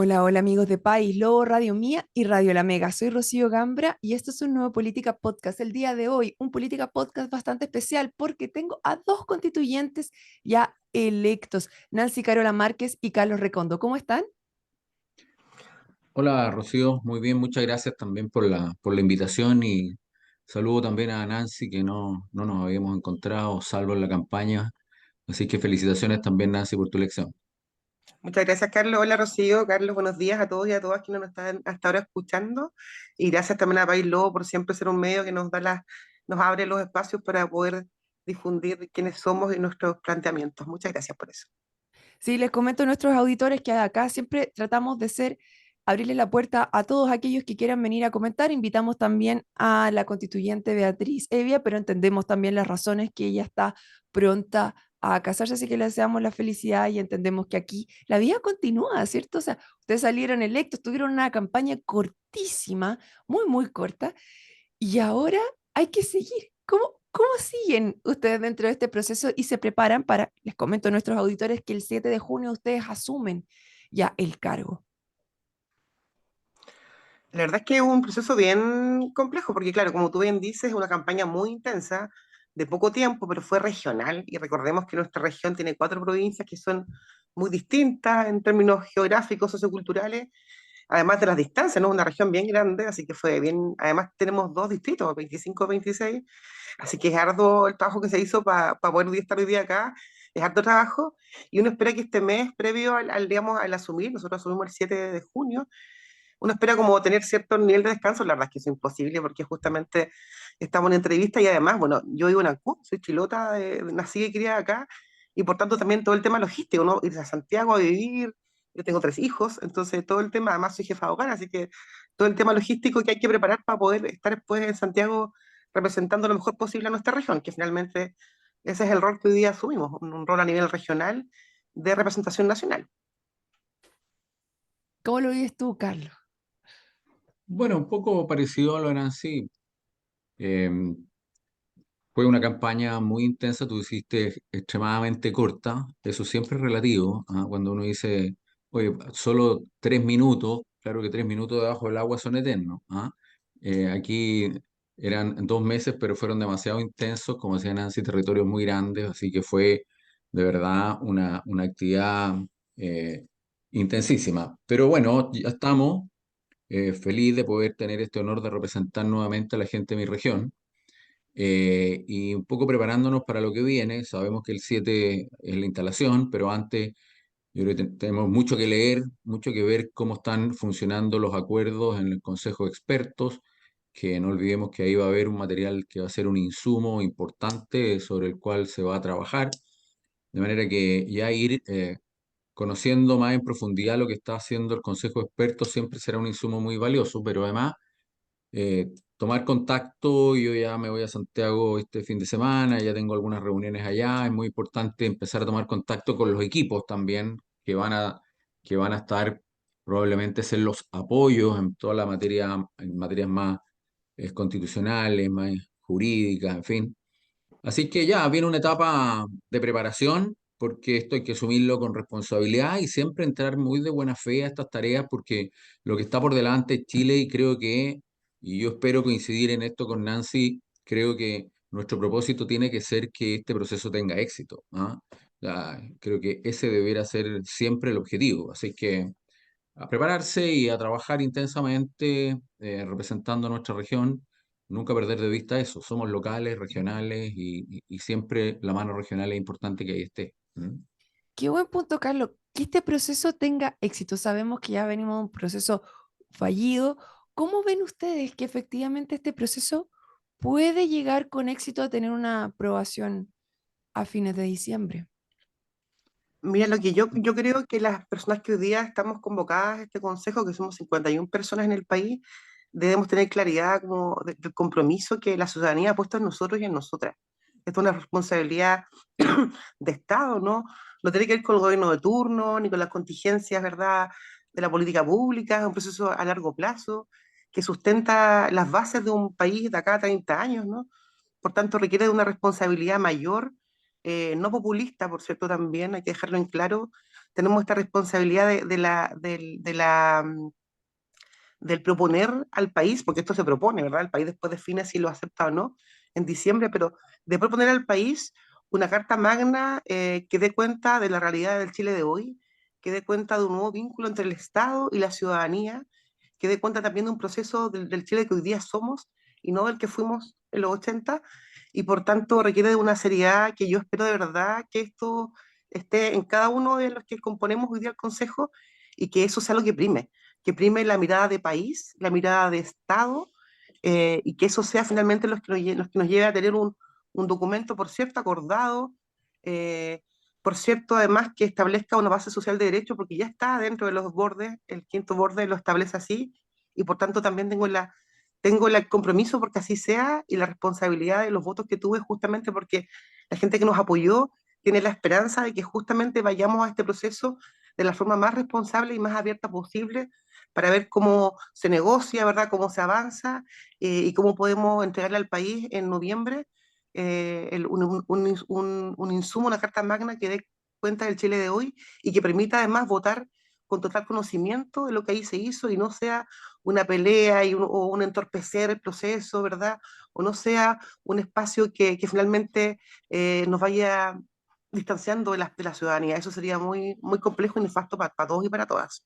Hola, hola amigos de País Lobo, Radio Mía y Radio La Mega. Soy Rocío Gambra y esto es un nuevo Política Podcast. El día de hoy, un Política Podcast bastante especial porque tengo a dos constituyentes ya electos, Nancy Carola Márquez y Carlos Recondo. ¿Cómo están? Hola Rocío, muy bien, muchas gracias también por la invitación y saludo también a Nancy que no nos habíamos encontrado salvo en la campaña, así que felicitaciones también Nancy por tu elección. Muchas gracias, Carlos. Hola, Rocío. Carlos, buenos días a todos y a todas quienes nos están hasta ahora escuchando. Y gracias también a País Lobo por siempre ser un medio que nos abre los espacios para poder difundir quiénes somos y nuestros planteamientos. Muchas gracias por eso. Sí, les comento a nuestros auditores que acá siempre tratamos de abrirle la puerta a todos aquellos que quieran venir a comentar. Invitamos también a la constituyente Beatriz Evia, pero entendemos también las razones que ella está pronta a casarse, así que le deseamos la felicidad y entendemos que aquí la vida continúa, ¿cierto? O sea, ustedes salieron electos, tuvieron una campaña cortísima, muy, muy corta, y ahora hay que seguir. ¿Cómo siguen ustedes dentro de este proceso y se preparan para, les comento a nuestros auditores, que el 7 de junio ustedes asumen ya el cargo? La verdad es que es un proceso bien complejo, porque claro, como tú bien dices, es una campaña muy intensa, de poco tiempo, pero fue regional, y recordemos que nuestra región tiene cuatro provincias que son muy distintas en términos geográficos, socioculturales, además de las distancias, ¿no? Una región bien grande, así que fue bien, además tenemos dos distritos, 25 26, así que es arduo el trabajo que se hizo para poder estar hoy día acá, es harto trabajo, y uno espera que este mes, previo digamos, al asumir, nosotros asumimos el 7 de junio, uno espera como tener cierto nivel de descanso, la verdad es que es imposible porque justamente estamos en entrevista y además, bueno, yo vivo en Ancud, soy chilota, nací y criada acá, y por tanto también todo el tema logístico, ¿no? Ir a Santiago a vivir, yo tengo tres hijos, entonces todo el tema, además soy jefa de hogar, así que todo el tema logístico que hay que preparar para poder estar después en Santiago representando lo mejor posible a nuestra región, que finalmente ese es el rol que hoy día asumimos, un rol a nivel regional de representación nacional. ¿Cómo lo vives tú, Carlos? Bueno, un poco parecido a lo de Nancy, eh, fue una campaña muy intensa, tú hiciste extremadamente corta, eso siempre es relativo, ¿ah? Cuando uno dice, oye, solo 3 minutos, claro que 3 minutos debajo del agua son eternos, ¿ah? Aquí eran 2 meses, pero fueron demasiado intensos, como decía Nancy, territorios muy grandes, así que fue de verdad una actividad eh, intensísima. Pero bueno, ya estamos, feliz de poder tener este honor de representar nuevamente a la gente de mi región y un poco preparándonos para lo que viene. Sabemos que el 7 es la instalación, pero antes yo creo que tenemos mucho que leer, mucho que ver cómo están funcionando los acuerdos en el Consejo de Expertos, que no olvidemos que ahí va a haber un material que va a ser un insumo importante sobre el cual se va a trabajar, de manera que ya ir conociendo más en profundidad lo que está haciendo el Consejo de Expertos siempre será un insumo muy valioso, pero además tomar contacto. Yo ya me voy a Santiago este fin de semana, ya tengo algunas reuniones allá. Es muy importante empezar a tomar contacto con los equipos también que van a estar probablemente ser los apoyos en toda la materia, en materias más constitucionales, más jurídicas, en fin. Así que ya viene una etapa de preparación, porque esto hay que asumirlo con responsabilidad y siempre entrar muy de buena fe a estas tareas, porque lo que está por delante es Chile y creo que, y yo espero coincidir en esto con Nancy, creo que nuestro propósito tiene que ser que este proceso tenga éxito, ¿ah? Creo que ese deberá ser siempre el objetivo. Así que a prepararse y a trabajar intensamente representando a nuestra región, nunca perder de vista eso. Somos locales, regionales y siempre la mano regional es importante que ahí esté. ¿Mm? Qué buen punto, Carlos. Que este proceso tenga éxito. Sabemos que ya venimos de un proceso fallido. ¿Cómo ven ustedes que efectivamente este proceso puede llegar con éxito a tener una aprobación a fines de diciembre? Mira, lo que yo creo que las personas que hoy día estamos convocadas a este consejo, que somos 51 personas en el país, debemos tener claridad como del compromiso que la ciudadanía ha puesto en nosotros y en nosotras. Esto es una responsabilidad de Estado, ¿no? No tiene que ver con el gobierno de turno, ni con las contingencias, ¿verdad?, de la política pública, es un proceso a largo plazo que sustenta las bases de un país de acá a 30 años, ¿no? Por tanto, requiere de una responsabilidad mayor, no populista, por cierto, también, hay que dejarlo en claro, tenemos esta responsabilidad del proponer al país, porque esto se propone, ¿verdad? El país después define si lo acepta o no en diciembre, pero de proponer al país una carta magna que dé cuenta de la realidad del Chile de hoy, que dé cuenta de un nuevo vínculo entre el Estado y la ciudadanía, que dé cuenta también de un proceso del Chile que hoy día somos y no del que fuimos en los 80, y por tanto requiere de una seriedad que yo espero de verdad que esto esté en cada uno de los que componemos hoy día el Consejo y que eso sea lo que prime la mirada de país, la mirada de Estado, y que eso sea finalmente los que nos lleve a tener un documento, por cierto, acordado, eh, por cierto, además que establezca una base social de derecho, porque ya está dentro de los bordes, el quinto borde lo establece así, y por tanto también tengo el compromiso porque así sea y la responsabilidad de los votos que tuve justamente porque la gente que nos apoyó tiene la esperanza de que justamente vayamos a este proceso de la forma más responsable y más abierta posible para ver cómo se negocia, ¿verdad? Cómo se avanza y cómo podemos entregarle al país en noviembre un insumo, una carta magna que dé cuenta del Chile de hoy y que permita además votar con total conocimiento de lo que ahí se hizo y no sea una pelea o un entorpecer el proceso, ¿verdad? O no sea un espacio que finalmente nos vaya distanciando de la ciudadanía. Eso sería muy complejo y nefasto para todos y para todas.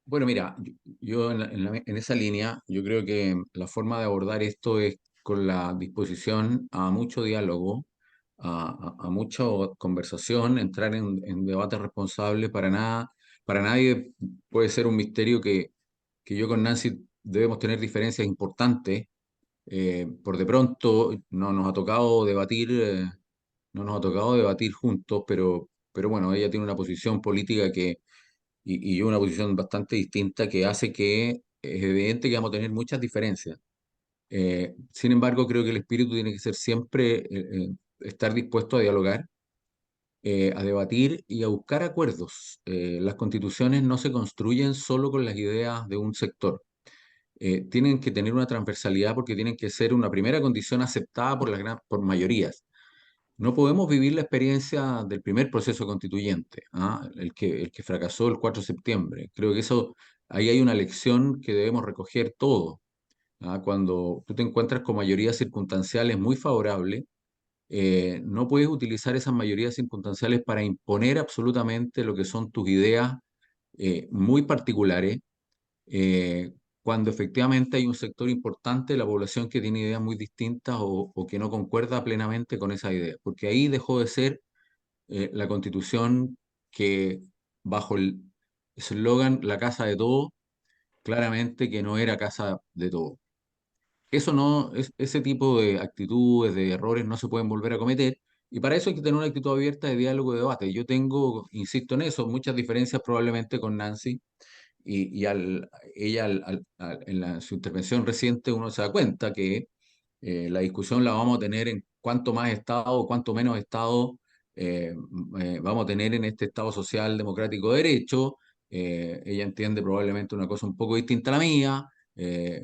Bueno, mira, yo en esa línea, yo creo que la forma de abordar esto es con la disposición a mucho diálogo, a mucha conversación, entrar en debates responsables. Para nadie puede ser un misterio que yo con Nancy debemos tener diferencias importantes. Por de pronto no nos ha tocado debatir, no nos ha tocado debatir juntos, pero bueno, ella tiene una posición política y yo una posición bastante distinta que hace que es evidente que vamos a tener muchas diferencias. Sin embargo, creo que el espíritu tiene que ser siempre estar dispuesto a dialogar, a debatir y a buscar acuerdos. Las constituciones no se construyen solo con las ideas de un sector. Tienen que tener una transversalidad porque tienen que ser una primera condición aceptada por por mayorías. No podemos vivir la experiencia del primer proceso constituyente, ¿ah? El que fracasó el 4 de septiembre. Creo que ahí hay una lección que debemos recoger todos, ¿ah? Cuando tú te encuentras con mayorías circunstanciales muy favorables, no puedes utilizar esas mayorías circunstanciales para imponer absolutamente lo que son tus ideas muy particulares, eh, cuando efectivamente hay un sector importante de la población que tiene ideas muy distintas o que no concuerda plenamente con esa idea, porque ahí dejó de ser la constitución que bajo el eslogan la casa de todos, claramente que no era casa de todos. Eso no, ese tipo de actitudes, de errores no se pueden volver a cometer. Y para eso hay que tener una actitud abierta de diálogo y debate. Yo tengo, insisto en eso, muchas diferencias probablemente con Nancy, y ella su intervención reciente uno se da cuenta que la discusión la vamos a tener en cuánto más Estado, cuánto menos Estado vamos a tener en este Estado social democrático de derecho. Ella entiende probablemente una cosa un poco distinta a la mía.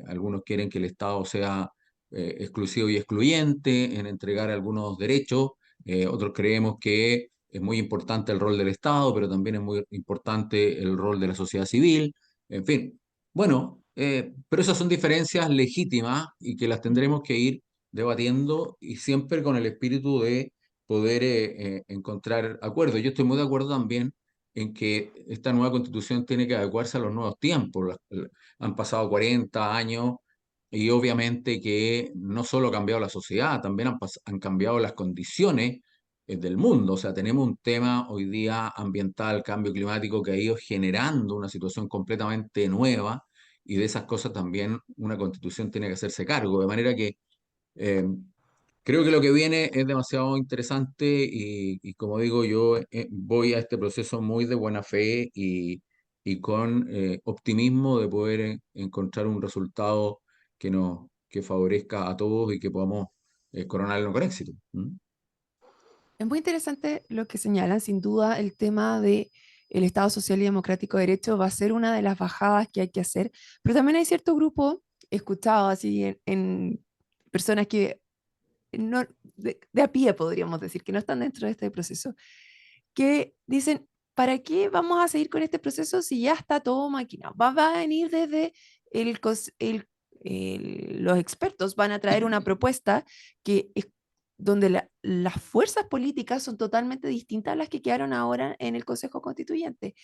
Algunos quieren que el Estado sea exclusivo y excluyente en entregar algunos derechos. Otros creemos que es muy importante el rol del Estado, pero también es muy importante el rol de la sociedad civil. En fin, bueno, pero esas son diferencias legítimas y que las tendremos que ir debatiendo y siempre con el espíritu de poder encontrar acuerdos. Yo estoy muy de acuerdo también en que esta nueva constitución tiene que adecuarse a los nuevos tiempos. Han pasado 40 años y obviamente que no solo ha cambiado la sociedad, también han cambiado las condiciones del mundo. O sea, tenemos un tema hoy día ambiental, cambio climático, que ha ido generando una situación completamente nueva y de esas cosas también una constitución tiene que hacerse cargo. De manera que eh, creo que lo que viene es demasiado interesante y como digo, yo voy a este proceso muy de buena fe y con optimismo de poder encontrar un resultado que favorezca a todos y que podamos coronarlo con éxito. ¿Mm? Es muy interesante lo que señalan, sin duda, el tema de el Estado Social y Democrático de Derecho va a ser una de las bajadas que hay que hacer, pero también hay cierto grupo, he escuchado así en personas que no, de a pie podríamos decir, que no están dentro de este proceso, que dicen, ¿para qué vamos a seguir con este proceso si ya está todo maquinado? Va a venir desde el, los expertos, van a traer una propuesta que es donde las fuerzas políticas son totalmente distintas a las que quedaron ahora en el Consejo Constituyente.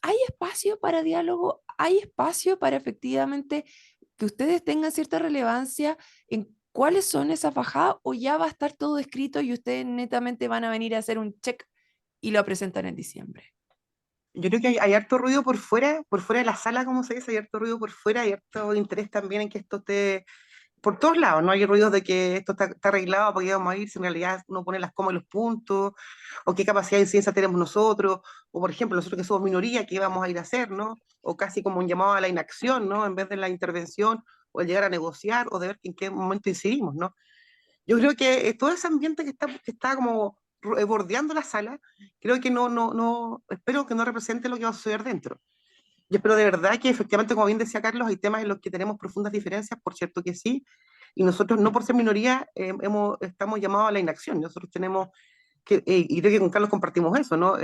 ¿Hay espacio para diálogo? ¿Hay espacio para efectivamente que ustedes tengan cierta relevancia en cuáles son esas bajadas o ya va a estar todo escrito y ustedes netamente van a venir a hacer un check y lo presentan en diciembre? Yo creo que hay harto ruido por fuera de la sala, como se dice, hay harto ruido por fuera, hay harto interés también en que esto esté por todos lados, no hay ruidos de que esto está arreglado porque vamos a ir, si en realidad uno pone las comas y los puntos, o qué capacidad de incidencia tenemos nosotros, o por ejemplo, nosotros que somos minoría, qué vamos a ir a hacer, ¿no? O casi como un llamado a la inacción, ¿no? En vez de la intervención, o el llegar a negociar, o de ver en qué momento incidimos, ¿no? Yo creo que todo ese ambiente que está como bordeando la sala, creo que espero que no represente lo que va a suceder dentro. Yo espero de verdad que efectivamente, como bien decía Carlos, hay temas en los que tenemos profundas diferencias, por cierto que sí, y nosotros no por ser minoría estamos llamados a la inacción. Nosotros tenemos y creo que con Carlos compartimos eso, ¿no?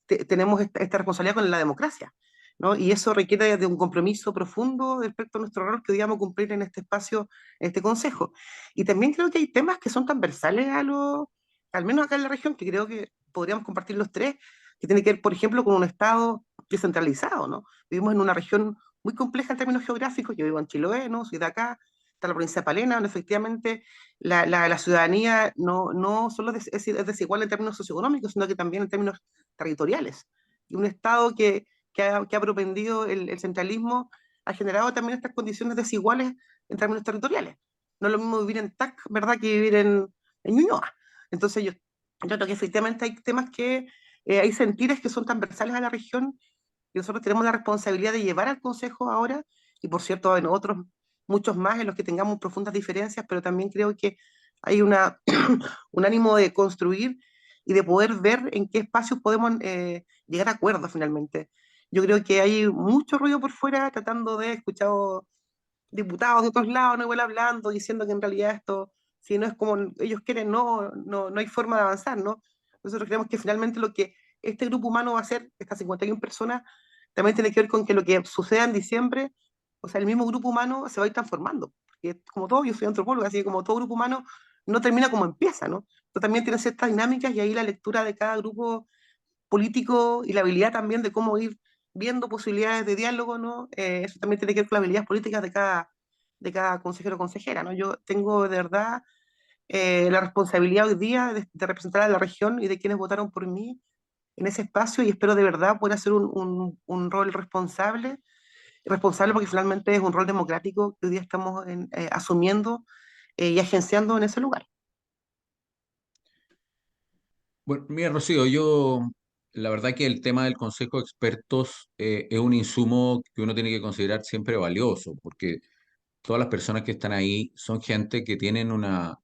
Tenemos esta responsabilidad con la democracia, ¿no? Y eso requiere de un compromiso profundo respecto a nuestro rol que debíamos cumplir en este espacio, en este consejo. Y también creo que hay temas que son transversales al menos acá en la región, que creo que podríamos compartir los tres, que tiene que ver, por ejemplo, con un Estado descentralizado, ¿no? Vivimos en una región muy compleja en términos geográficos. Yo vivo en Chiloé, ¿no? Soy de acá, está la provincia de Palena, donde efectivamente la ciudadanía no solo es desigual en términos socioeconómicos, sino que también en términos territoriales. Y un Estado que ha propendido el centralismo ha generado también estas condiciones desiguales en términos territoriales. No es lo mismo vivir en TAC, ¿verdad?, que vivir en Ñuñoa. Entonces yo creo que efectivamente hay temas hay sentires que son transversales a la región y nosotros tenemos la responsabilidad de llevar al Consejo ahora, y por cierto, en otros muchos más en los que tengamos profundas diferencias, pero también creo que hay un ánimo de construir y de poder ver en qué espacios podemos llegar a acuerdos finalmente. Yo creo que hay mucho ruido por fuera tratando de escuchar diputados de otros lados, no igual hablando, diciendo que en realidad esto, si no es como ellos quieren, no hay forma de avanzar, ¿no? Nosotros creemos que finalmente lo que este grupo humano va a hacer, estas 51 personas, también tiene que ver con que lo que suceda en diciembre, o sea, el mismo grupo humano se va a ir transformando. Porque como todo, yo soy antropólogo, así que como todo grupo humano no termina como empieza, ¿no? Esto también tiene ciertas dinámicas y ahí la lectura de cada grupo político y la habilidad también de cómo ir viendo posibilidades de diálogo, ¿no? Eso también tiene que ver con las habilidades políticas de cada consejero o consejera, ¿no? Yo tengo de verdad la responsabilidad hoy día de representar a la región y de quienes votaron por mí en ese espacio y espero de verdad poder hacer un rol responsable porque finalmente es un rol democrático que hoy día estamos asumiendo y agenciando en ese lugar. Bueno, mira, Rocío, la verdad que el tema del Consejo de Expertos es un insumo que uno tiene que considerar siempre valioso, porque todas las personas que están ahí son gente que tienen una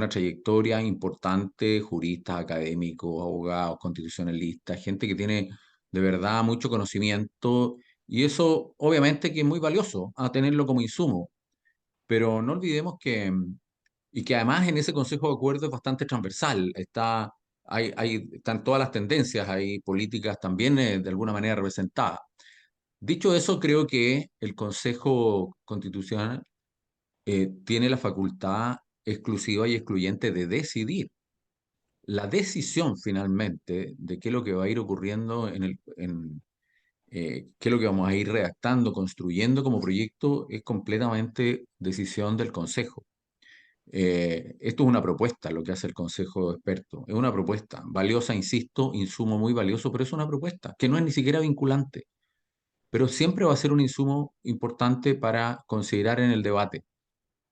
trayectoria importante, juristas, académicos, abogados, constitucionalistas, gente que tiene de verdad mucho conocimiento, y eso obviamente que es muy valioso a tenerlo como insumo, pero no olvidemos y que además en ese Consejo de Acuerdo es bastante transversal. Están todas las tendencias, hay políticas también de alguna manera representadas. Dicho eso, creo que el Consejo Constitucional tiene la facultad exclusiva y excluyente de decidir. La decisión finalmente de qué es lo que va a ir ocurriendo qué es lo que vamos a ir redactando, construyendo como proyecto, es completamente decisión del Consejo. Esto es una propuesta, lo que hace el Consejo de Expertos. Es una propuesta valiosa, insisto, insumo muy valioso, pero es una propuesta que no es ni siquiera vinculante, pero siempre va a ser un insumo importante para considerar en el debate.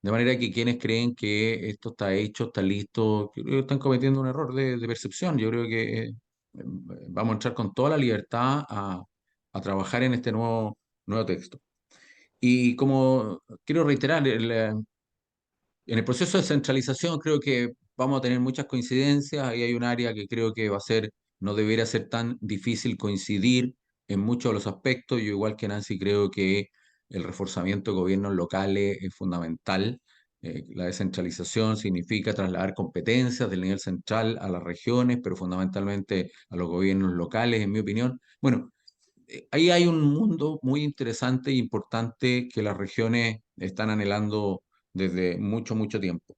De manera que quienes creen que esto está hecho, está listo, creo que están cometiendo un error de percepción. Yo creo que vamos a entrar con toda la libertad a trabajar en este nuevo texto. Y como quiero reiterar, en el proceso de centralización creo que vamos a tener muchas coincidencias. Ahí hay un área que creo que no debería ser tan difícil coincidir en muchos de los aspectos. Yo igual que Nancy creo que el reforzamiento de gobiernos locales es fundamental. La descentralización significa trasladar competencias del nivel central a las regiones, pero fundamentalmente a los gobiernos locales, en mi opinión. Bueno, ahí hay un mundo muy interesante e importante que las regiones están anhelando desde mucho, mucho tiempo.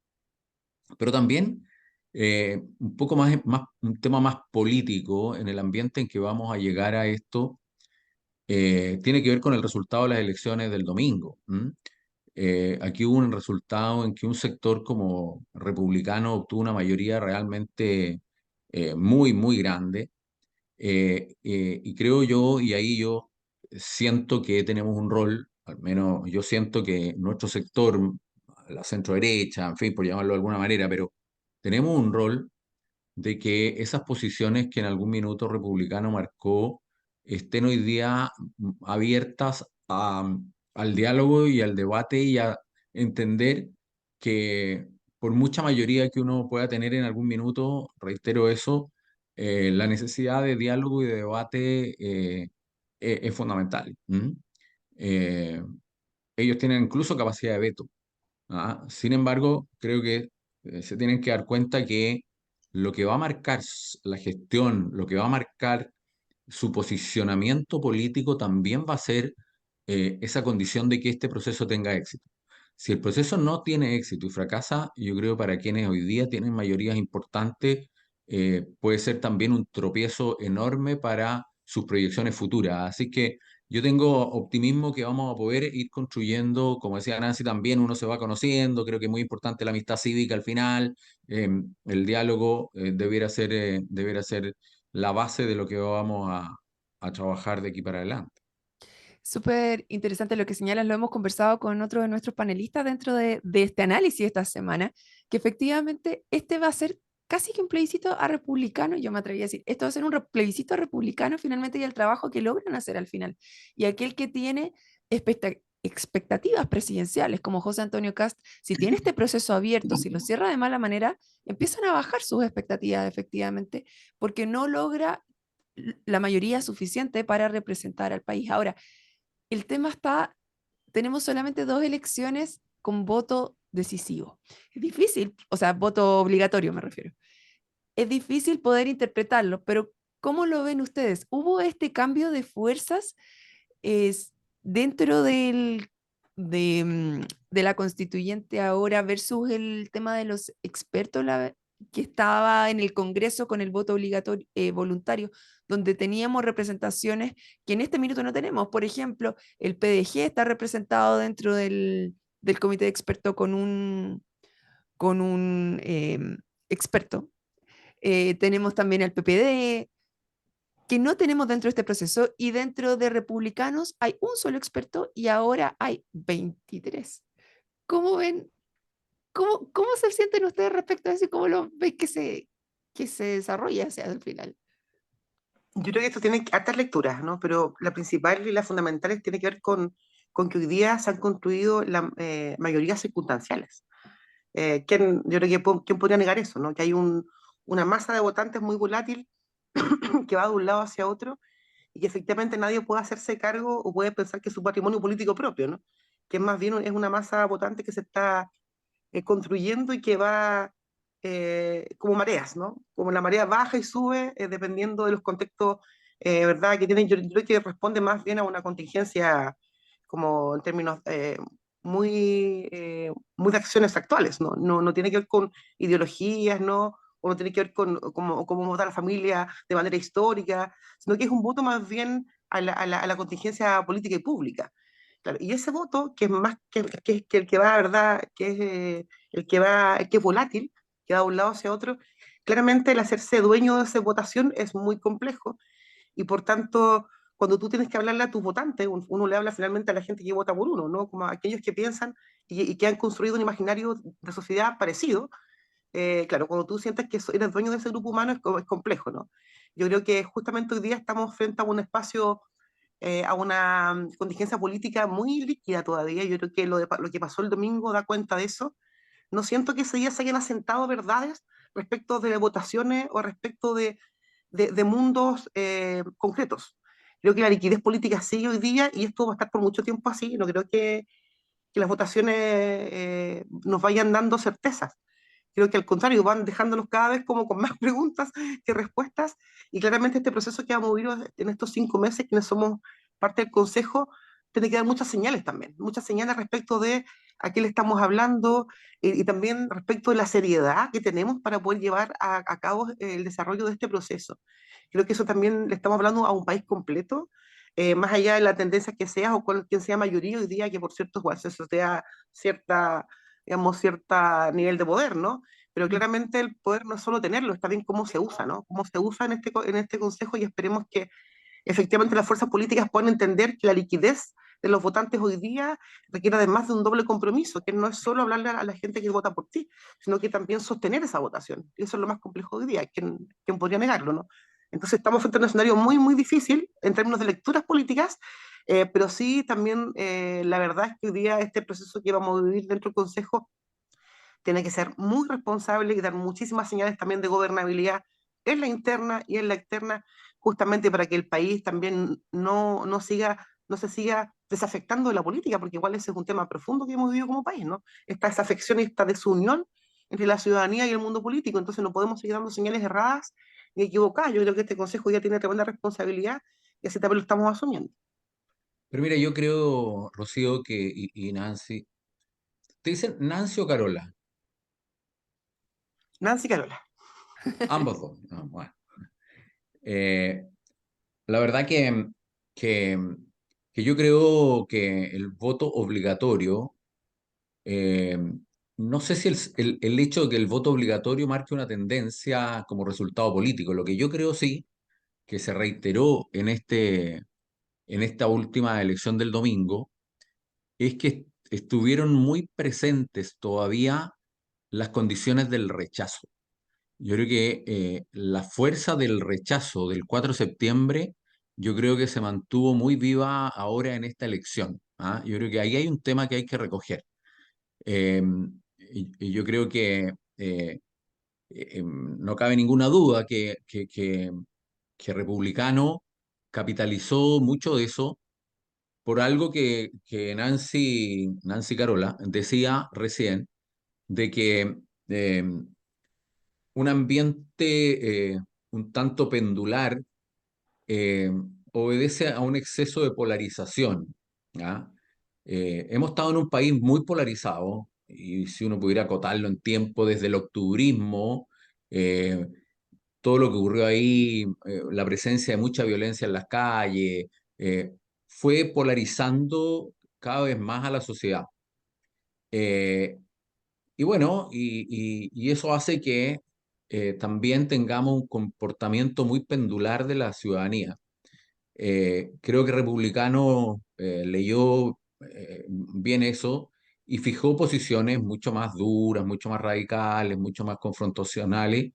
Pero también un poco un tema más político en el ambiente en que vamos a llegar a esto, tiene que ver con el resultado de las elecciones del domingo. Aquí hubo un resultado en que un sector como republicano obtuvo una mayoría realmente muy, muy grande. Y creo yo, y ahí yo siento que tenemos un rol, al menos yo siento que nuestro sector, la centro derecha, en fin, por llamarlo de alguna manera, pero tenemos un rol de que esas posiciones que en algún minuto republicano marcó estén hoy día abiertas al diálogo y al debate y a entender que por mucha mayoría que uno pueda tener en algún minuto, reitero eso, la necesidad de diálogo y de debate es fundamental. Eh, Ellos tienen incluso capacidad de veto. Sin embargo, creo que se tienen que dar cuenta que lo que va a marcar la gestión, lo que va a marcar su posicionamiento político también va a ser esa condición de que este proceso tenga éxito. Si el proceso no tiene éxito y fracasa, yo creo para quienes hoy día tienen mayorías importantes, puede ser también un tropiezo enorme para sus proyecciones futuras. Así que yo tengo optimismo que vamos a poder ir construyendo, como decía Nancy, también uno se va conociendo, creo que es muy importante la amistad cívica al final, el diálogo debiera ser la base de lo que vamos a trabajar de aquí para adelante. Súper interesante lo que señalas, lo hemos conversado con otro de nuestros panelistas dentro de este análisis esta semana, que efectivamente este va a ser casi que un plebiscito a republicano, yo me atreví a decir, esto va a ser un plebiscito a republicano finalmente y el trabajo que logran hacer al final. Y aquel que tiene expectativas presidenciales, como José Antonio Cast, si tiene este proceso abierto, si lo cierra de mala manera, empiezan a bajar sus expectativas efectivamente, porque no logra la mayoría suficiente para representar al país. Ahora, el tema está, tenemos solamente 2 elecciones con voto decisivo. Es difícil, o sea, voto obligatorio me refiero. Es difícil poder interpretarlo, pero ¿cómo lo ven ustedes? ¿Hubo este cambio de fuerzas dentro de la constituyente ahora versus el tema de los expertos que estaba en el Congreso con el voto obligatorio voluntario, donde teníamos representaciones que en este minuto no tenemos? Por ejemplo, el PDG está representado dentro del comité de expertos con un experto. Tenemos también el PPD, que no tenemos dentro de este proceso, y dentro de republicanos hay un solo experto y ahora hay 23. ¿Cómo ven? ¿Cómo se sienten ustedes respecto a eso y cómo lo ven que se desarrolla hacia el final? Yo creo que esto tiene hartas lecturas, ¿no? Pero la principal y la fundamental tiene que ver con que hoy día se han construido la, mayorías circunstanciales. Yo creo que ¿quién podría negar eso, ¿no? Que hay una masa de votantes muy volátil que va de un lado hacia otro y que efectivamente nadie puede hacerse cargo o puede pensar que es su patrimonio político propio, ¿no? Que más bien es una masa votante que se está construyendo y que va como mareas, ¿no? Como la marea baja y sube dependiendo de los contextos, ¿verdad? Que tienen, yo creo que responde más bien a una contingencia como en términos muy de acciones actuales, ¿no? No tiene que ver con ideologías, ¿no? O no tiene que ver con cómo vota la familia de manera histórica, sino que es un voto más bien a la contingencia política y pública. Claro, y ese voto, que es más que el que va, ¿verdad? Que es el que es volátil, que va de un lado hacia otro, claramente el hacerse dueño de esa votación es muy complejo y por tanto, cuando tú tienes que hablarle a tus votantes, uno le habla finalmente a la gente que vota por uno, ¿no? Como a aquellos que piensan y que han construido un imaginario de sociedad parecido. Claro, cuando tú sientes que eres dueño de ese grupo humano es complejo, ¿no? Yo creo que justamente hoy día estamos frente a un espacio a una contingencia política muy líquida todavía. Yo creo que lo que pasó el domingo da cuenta de eso. No siento que ese día se hayan asentado verdades respecto de votaciones o respecto de mundos concretos. Creo que la liquidez política sigue hoy día y esto va a estar por mucho tiempo así. No creo que las votaciones nos vayan dando certezas. Creo que al contrario, van dejándonos cada vez como con más preguntas que respuestas, y claramente este proceso que vamos a vivir en estos 5 meses, quienes somos parte del Consejo, tiene que dar muchas señales también, muchas señales respecto de a qué le estamos hablando, y también respecto de la seriedad que tenemos para poder llevar a cabo el desarrollo de este proceso. Creo que eso también le estamos hablando a un país completo, más allá de la tendencia que sea o quien sea mayoría hoy día, que por cierto, igual se sortea cierta, digamos, cierta nivel de poder, ¿no? Pero Mm. claramente el poder no es solo tenerlo, está bien cómo se usa, ¿no? Cómo se usa en este consejo, y esperemos que efectivamente las fuerzas políticas puedan entender que la liquidez de los votantes hoy día requiere además de un doble compromiso, que no es solo hablarle a la gente que vota por ti, sino que también sostener esa votación. Y eso es lo más complejo hoy día. ¿Quién podría negarlo, no? Entonces estamos frente a un escenario muy, muy difícil en términos de lecturas políticas, pero sí también la verdad es que hoy día este proceso que vamos a vivir dentro del Consejo tiene que ser muy responsable y dar muchísimas señales también de gobernabilidad en la interna y en la externa, justamente para que el país también no se siga desafectando de la política, porque igual ese es un tema profundo que hemos vivido como país, ¿no? Esta desafección y esta desunión entre la ciudadanía y el mundo político, entonces no podemos seguir dando señales erradas ni equivocadas. Yo creo que este Consejo ya tiene tremenda responsabilidad y así también lo estamos asumiendo. Pero mira, yo creo, Rocío, y Nancy, ¿te dicen Nancy o Carola? Nancy Carola. Ambos dos. Ah, bueno. Eh, la verdad que, que yo creo que el voto obligatorio, eh, no sé si el hecho de que el voto obligatorio marque una tendencia como resultado político. Lo que yo creo sí, que se reiteró en esta última elección del domingo, es que estuvieron muy presentes todavía las condiciones del rechazo. Yo creo que la fuerza del rechazo del 4 de septiembre, yo creo que se mantuvo muy viva ahora en esta elección. ¿Ah? Yo creo que ahí hay un tema que hay que recoger. Eh, y yo creo que no cabe ninguna duda que Republicano capitalizó mucho de eso por algo que Nancy Carola decía recién, de que eh, un ambiente un tanto pendular eh, obedece a un exceso de polarización. ¿Ya? Hemos estado en un país muy polarizado, y si uno pudiera acotarlo en tiempo, desde el octubrismo, eh, todo lo que ocurrió ahí, la presencia de mucha violencia en las calles, eh, fue polarizando cada vez más a la sociedad. Eh, y bueno, y eso hace que también tengamos un comportamiento muy pendular de la ciudadanía. Creo que Republicano leyó bien eso y fijó posiciones mucho más duras, mucho más radicales, mucho más confrontacionales,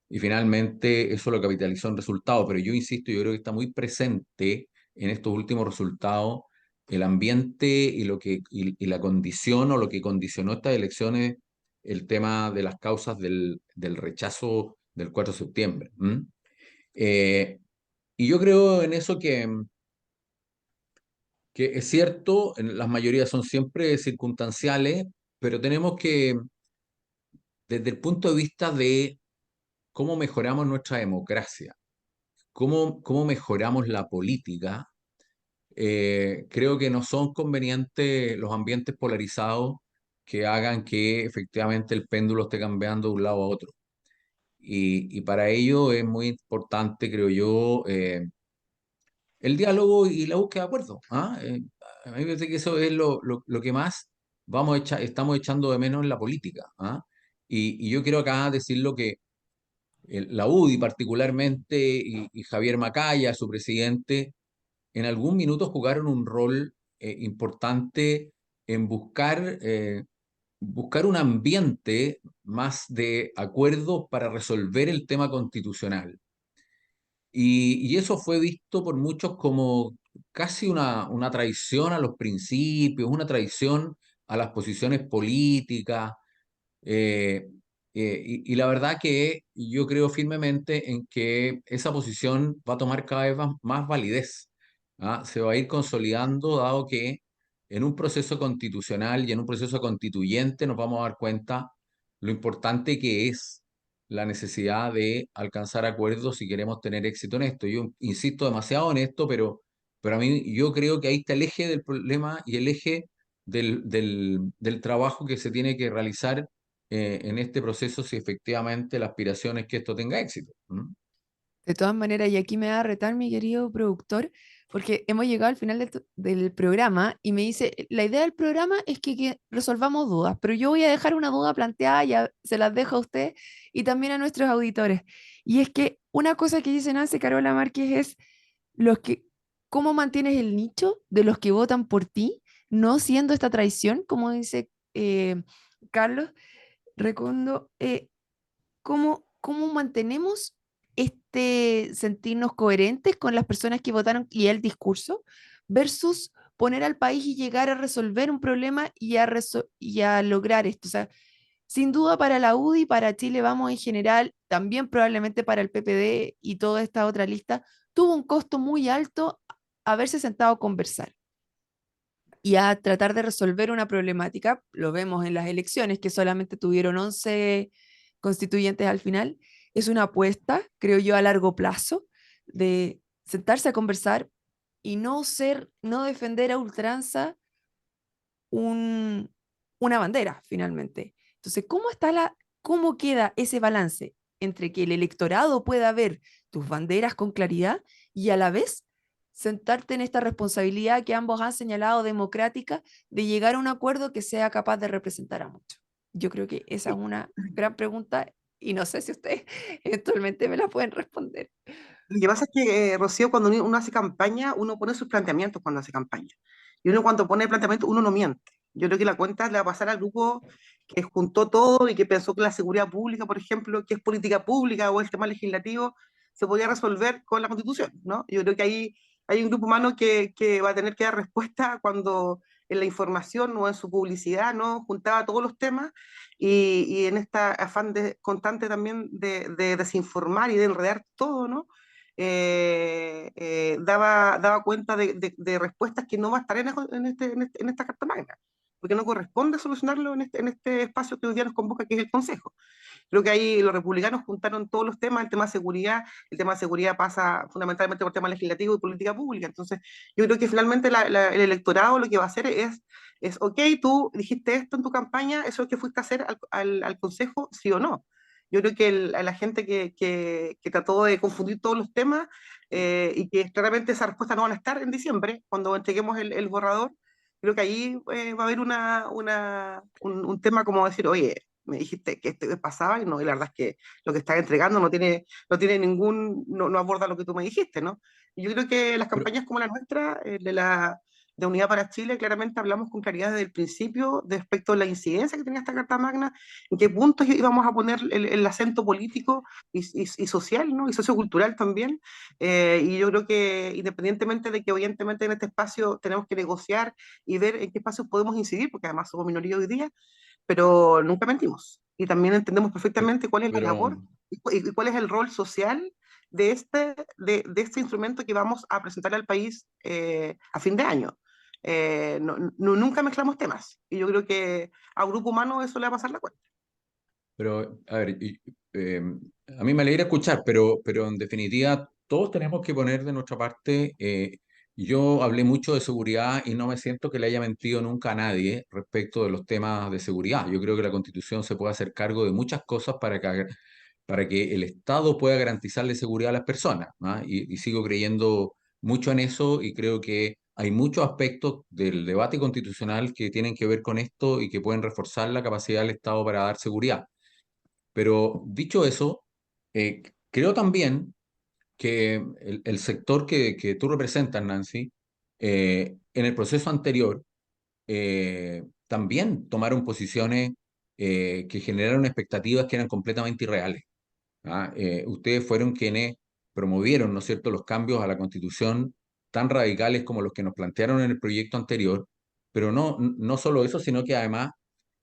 y finalmente eso lo capitalizó en resultados. Pero yo insisto, yo creo que está muy presente en estos últimos resultados el ambiente y la condición o lo que condicionó estas elecciones, el tema de las causas del rechazo del 4 de septiembre. ¿M? Eh, y yo creo en eso que es cierto, las mayorías son siempre circunstanciales, pero tenemos que, desde el punto de vista de cómo mejoramos nuestra democracia, cómo mejoramos la política, creo que no son convenientes los ambientes polarizados que hagan que efectivamente el péndulo esté cambiando de un lado a otro. Y para ello es muy importante, creo yo, el diálogo y la búsqueda de acuerdos. ¿Ah? A mí me parece que eso es lo que más estamos echando de menos en la política. ¿Ah? Y yo quiero acá decirlo que la UDI particularmente y Javier Macaya, su presidente, en algún minuto jugaron un rol importante en buscar un ambiente más de acuerdos para resolver el tema constitucional. Y eso fue visto por muchos como casi una traición a los principios, una traición a las posiciones políticas. eh, y la verdad que yo creo firmemente en que esa posición va a tomar cada vez más validez. ¿Ah? Se va a ir consolidando, dado que en un proceso constitucional y en un proceso constituyente nos vamos a dar cuenta lo importante que es la necesidad de alcanzar acuerdos si queremos tener éxito en esto. Yo insisto demasiado en esto, pero a mí yo creo que ahí está el eje del problema y el eje del trabajo que se tiene que realizar en este proceso si efectivamente la aspiración es que esto tenga éxito. ¿Mm? De todas maneras, y aquí me va a retar mi querido productor, porque hemos llegado al final del programa y me dice, la idea del programa es que resolvamos dudas, pero yo voy a dejar una duda planteada, ya se las dejo a usted y también a nuestros auditores. Y es que una cosa que dice Nancy Carola Márquez es los que, ¿cómo mantienes el nicho de los que votan por ti, no siendo esta traición, como dice Carlos Recondo? ¿Cómo mantenemos este sentirnos coherentes con las personas que votaron y el discurso versus poner al país y llegar a resolver un problema y a lograr esto? O sea, sin duda para la UDI, para Chile Vamos en general, también probablemente para el PPD y toda esta otra lista, tuvo un costo muy alto haberse sentado a conversar y a tratar de resolver una problemática. Lo vemos en las elecciones, que solamente tuvieron 11 constituyentes al final. Es una apuesta, creo yo, a largo plazo de sentarse a conversar y no defender a ultranza un, una bandera, finalmente. Entonces, ¿cómo queda ese balance entre que el electorado pueda ver tus banderas con claridad y a la vez sentarte en esta responsabilidad que ambos han señalado democrática de llegar a un acuerdo que sea capaz de representar a muchos? Yo creo que esa es una gran pregunta y no sé si ustedes eventualmente me la pueden responder. Lo que pasa es que, Rocío, cuando uno hace campaña, uno pone sus planteamientos cuando hace campaña. Y uno cuando pone planteamiento, uno no miente. Yo creo que la cuenta le va a pasar al grupo que juntó todo y que pensó que la seguridad pública, por ejemplo, que es política pública o el tema legislativo, se podía resolver con la Constitución, ¿no? Yo creo que ahí hay un grupo humano que va a tener que dar respuesta cuando en la información o en su publicidad, ¿no? Juntaba todos los temas y en esta afán constante también de desinformar y de enredar todo, ¿no? Daba cuenta de respuestas que no va a estar en esta Carta Magna, porque no corresponde solucionarlo en este espacio que hoy día nos convoca, que es el Consejo. Creo que ahí los republicanos juntaron todos los temas, el tema de seguridad pasa fundamentalmente por temas legislativos y política pública. Entonces, yo creo que finalmente el electorado lo que va a hacer ok, tú dijiste esto en tu campaña, eso es lo que fuiste a hacer al Consejo, sí o no. Yo creo que a la gente que trató de confundir todos los temas y que claramente esas respuestas no van a estar en diciembre, cuando entreguemos el borrador, creo que ahí va a haber un tema como decir, oye, me dijiste que esto pasaba y no, y la verdad es que lo que estás entregando no aborda lo que tú me dijiste, ¿no? Y yo creo que las Pero, campañas como la nuestra, de Unidad para Chile, claramente hablamos con claridad desde el principio respecto a la incidencia que tenía esta Carta Magna, en qué puntos íbamos a poner el acento político y social, ¿no? Y sociocultural también. Y yo creo que independientemente de que evidentemente en este espacio tenemos que negociar y ver en qué espacios podemos incidir, porque además somos minoría hoy día, pero nunca mentimos. Y también entendemos perfectamente cuál es la pero, labor y cuál es el rol social de este instrumento que vamos a presentar al país a fin de año. Nunca mezclamos temas. Y yo creo que a un grupo humano eso le va a pasar la cuenta. a ver, eh, a mí me alegra escuchar, pero en definitiva todos tenemos que poner de nuestra parte. Yo hablé mucho de seguridad y no me siento que le haya mentido nunca a nadie respecto de los temas de seguridad. Yo creo que la Constitución se puede hacer cargo de muchas cosas para que el Estado pueda garantizarle seguridad a las personas, ¿ah? Y sigo creyendo mucho en eso y creo que hay muchos aspectos del debate constitucional que tienen que ver con esto y que pueden reforzar la capacidad del Estado para dar seguridad. Pero dicho eso, creo también que el sector que tú representas, Nancy, en el proceso anterior, también tomaron posiciones que generaron expectativas que eran completamente irreales. ¿Ah? Ustedes fueron quienes promovieron, ¿no es cierto?, los cambios a la Constitución tan radicales como los que nos plantearon en el proyecto anterior, pero no solo eso, sino que además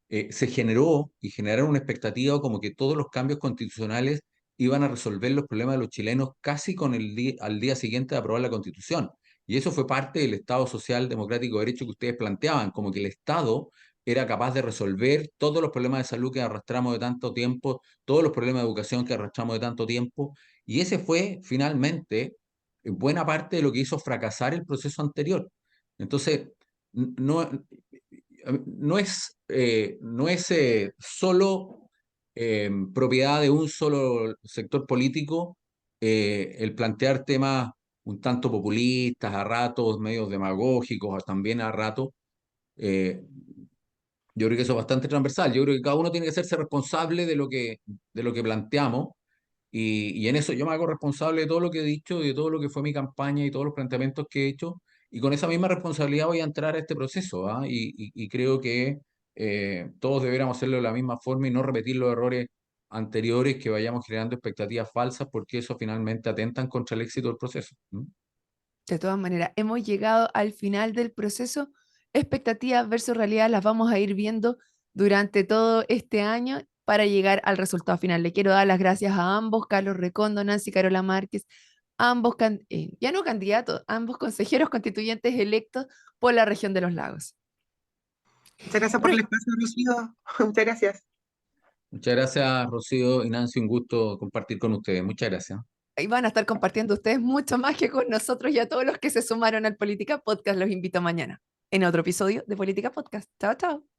se generó y generaron una expectativa como que todos los cambios constitucionales iban a resolver los problemas de los chilenos casi con al día siguiente de aprobar la Constitución. Y eso fue parte del Estado social democrático de derecho que ustedes planteaban, como que el Estado era capaz de resolver todos los problemas de salud que arrastramos de tanto tiempo, todos los problemas de educación que arrastramos de tanto tiempo. Y ese fue finalmente buena parte de lo que hizo fracasar el proceso anterior. Entonces, no, no es solo propiedad de un solo sector político el plantear temas un tanto populistas, a ratos medios demagógicos, también a ratos. eh, yo creo que eso es bastante transversal. Yo creo que cada uno tiene que hacerse responsable de lo que planteamos y en eso yo me hago responsable de todo lo que he dicho, de todo lo que fue mi campaña y todos los planteamientos que he hecho. Y con esa misma responsabilidad voy a entrar a este proceso, ¿ah? Y creo que todos deberíamos hacerlo de la misma forma y no repetir los errores anteriores que vayamos generando expectativas falsas, porque eso finalmente atentan contra el éxito del proceso. ¿Mm? De todas maneras, hemos llegado al final del proceso. Expectativas versus realidad las vamos a ir viendo durante todo este año para llegar al resultado final. Le quiero dar las gracias a ambos, Carlos Recondo, Nancy Carola Márquez, ambos, ya no candidatos, ambos consejeros constituyentes electos por la región de los lagos. Muchas gracias por Bueno, el espacio, Rocío. Muchas gracias. Muchas gracias, Rocío y Nancy, un gusto compartir con ustedes. Muchas gracias. ahí van a estar compartiendo ustedes mucho más que con nosotros y a todos los que se sumaron al Política Podcast. Los invito mañana en otro episodio de Política Podcast. Chao, chao.